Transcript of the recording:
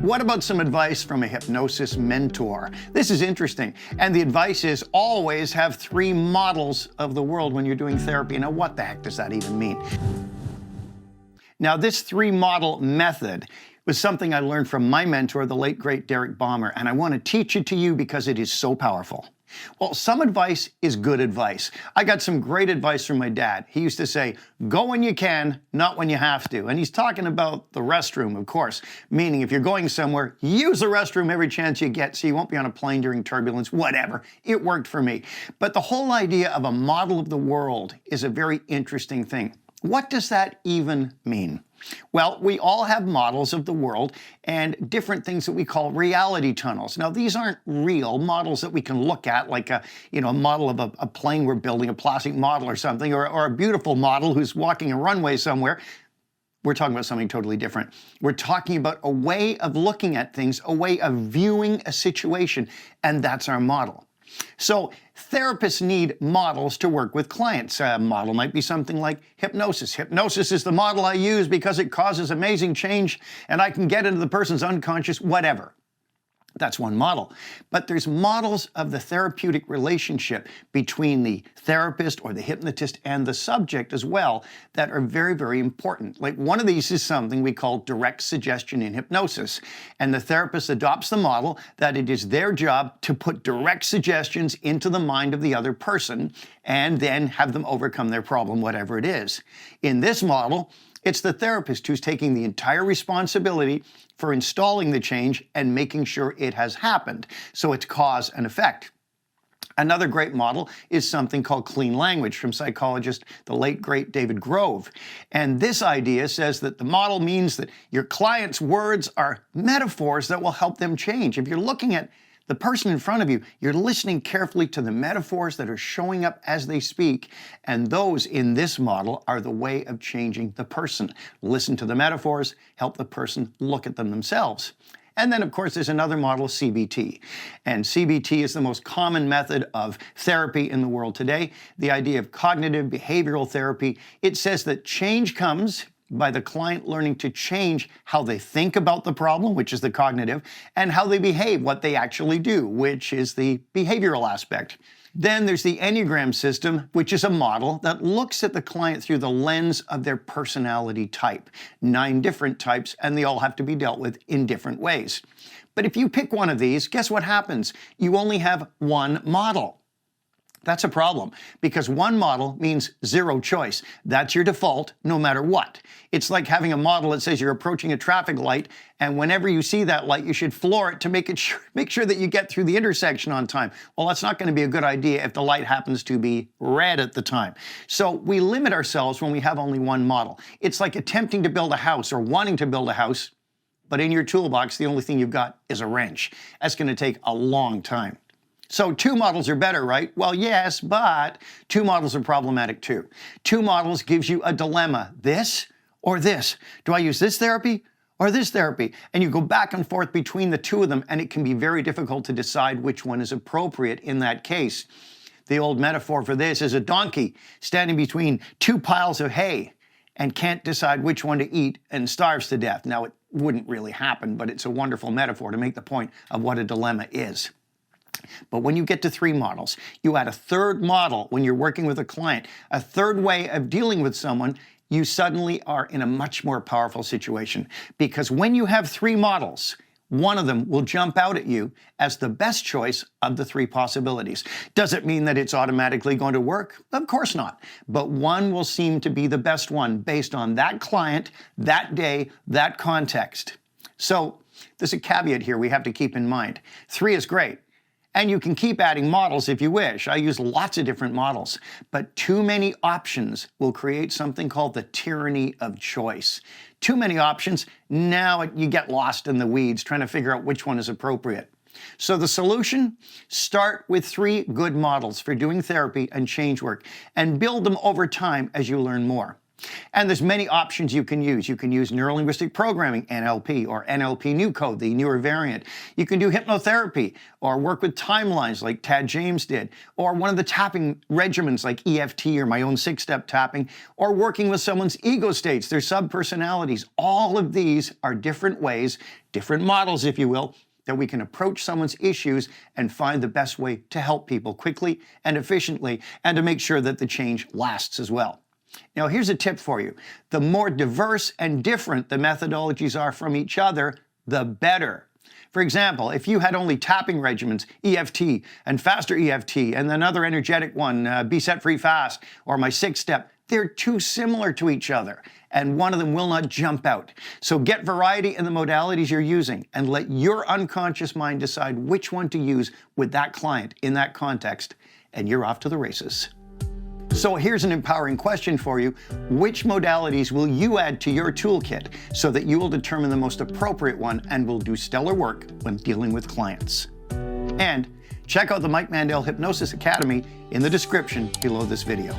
What about some advice from a hypnosis mentor? This is interesting, and the advice is always have 3 models of the world when you're doing therapy. Now, what the heck does that even mean? Now, this 3-model method was something I learned from my mentor, the late, great Derek Balmer, and I want to teach it to you because it is so powerful. Well, some advice is good advice. I got some great advice from my dad. He used to say, go when you can, not when you have to. And he's talking about the restroom, of course, meaning if you're going somewhere, use the restroom every chance you get so you won't be on a plane during turbulence, whatever. It worked for me. But the whole idea of a model of the world is a very interesting thing. What does that even mean? Well, we all have models of the world and different things that we call reality tunnels. Now, these aren't real models that we can look at, like a model of a plane we're building, a plastic model or something, or a beautiful model who's walking a runway somewhere. We're talking about something totally different. We're talking about a way of looking at things, a way of viewing a situation, and that's our model. So therapists need models to work with clients. A model might be something like hypnosis. Hypnosis is the model I use because it causes amazing change and I can get into the person's unconscious, whatever. That's one model. But there's models of the therapeutic relationship between the therapist or the hypnotist and the subject as well that are very, very important. Like one of these is something we call direct suggestion in hypnosis. And the therapist adopts the model that it is their job to put direct suggestions into the mind of the other person and then have them overcome their problem, whatever it is. In this model, it's the therapist who's taking the entire responsibility for installing the change and making sure it has happened. So it's cause and effect. Another great model is something called clean language from psychologist, the late, great David Grove. And this idea says that the model means that your client's words are metaphors that will help them change. If you're looking at the person in front of you, you're listening carefully to the metaphors that are showing up as they speak, and those in this model are the way of changing the person. Listen to the metaphors, help the person look at them themselves. And then, of course, there's another model, CBT. And CBT is the most common method of therapy in the world today. The idea of cognitive behavioral therapy. It says that change comes by the client learning to change how they think about the problem, which is the cognitive, and how they behave, what they actually do, which is the behavioral aspect. Then there's the Enneagram system, which is a model that looks at the client through the lens of their personality type. 9 different types, and they all have to be dealt with in different ways. But if you pick one of these, guess what happens? You only have one model. That's a problem, because one model means 0 choice. That's your default, no matter what. It's like having a model that says you're approaching a traffic light, and whenever you see that light, you should floor it to make sure that you get through the intersection on time. Well, that's not going to be a good idea if the light happens to be red at the time. So we limit ourselves when we have only one model. It's like attempting to build a house or wanting to build a house, but in your toolbox, the only thing you've got is a wrench. That's going to take a long time. So 2 models are better, right? Well, yes, but 2 models are problematic too. 2 models gives you a dilemma, this or this. Do I use this therapy or this therapy? And you go back and forth between the 2 of them, and it can be very difficult to decide which one is appropriate in that case. The old metaphor for this is a donkey standing between 2 piles of hay and can't decide which one to eat and starves to death. Now, it wouldn't really happen, but it's a wonderful metaphor to make the point of what a dilemma is. But when you get to 3 models, you add a 3rd model when you're working with a client, a 3rd way of dealing with someone, you suddenly are in a much more powerful situation. Because when you have 3 models, one of them will jump out at you as the best choice of the 3 possibilities. Does it mean that it's automatically going to work? Of course not. But one will seem to be the best one based on that client, that day, that context. So there's a caveat here we have to keep in mind. 3 is great. And you can keep adding models if you wish. I use lots of different models. But too many options will create something called the tyranny of choice. Too many options, now you get lost in the weeds trying to figure out which one is appropriate. So the solution? Start with 3 good models for doing therapy and change work, and build them over time as you learn more. And there's many options you can use. You can use neurolinguistic programming, NLP, or NLP New Code, the newer variant. You can do hypnotherapy, or work with timelines like Tad James did, or one of the tapping regimens like EFT or my own 6-step tapping, or working with someone's ego states, their subpersonalities. All of these are different ways, different models, if you will, that we can approach someone's issues and find the best way to help people quickly and efficiently, and to make sure that the change lasts as well. Now, here's a tip for you. The more diverse and different the methodologies are from each other, the better. For example, if you had only tapping regimens, EFT, and faster EFT, and another energetic one, Be Set Free Fast, or my 6-step, they're too similar to each other, and one of them will not jump out. So get variety in the modalities you're using, and let your unconscious mind decide which one to use with that client in that context, and you're off to the races. So here's an empowering question for you. Which modalities will you add to your toolkit so that you will determine the most appropriate one and will do stellar work when dealing with clients? And check out the Mike Mandel Hypnosis Academy in the description below this video.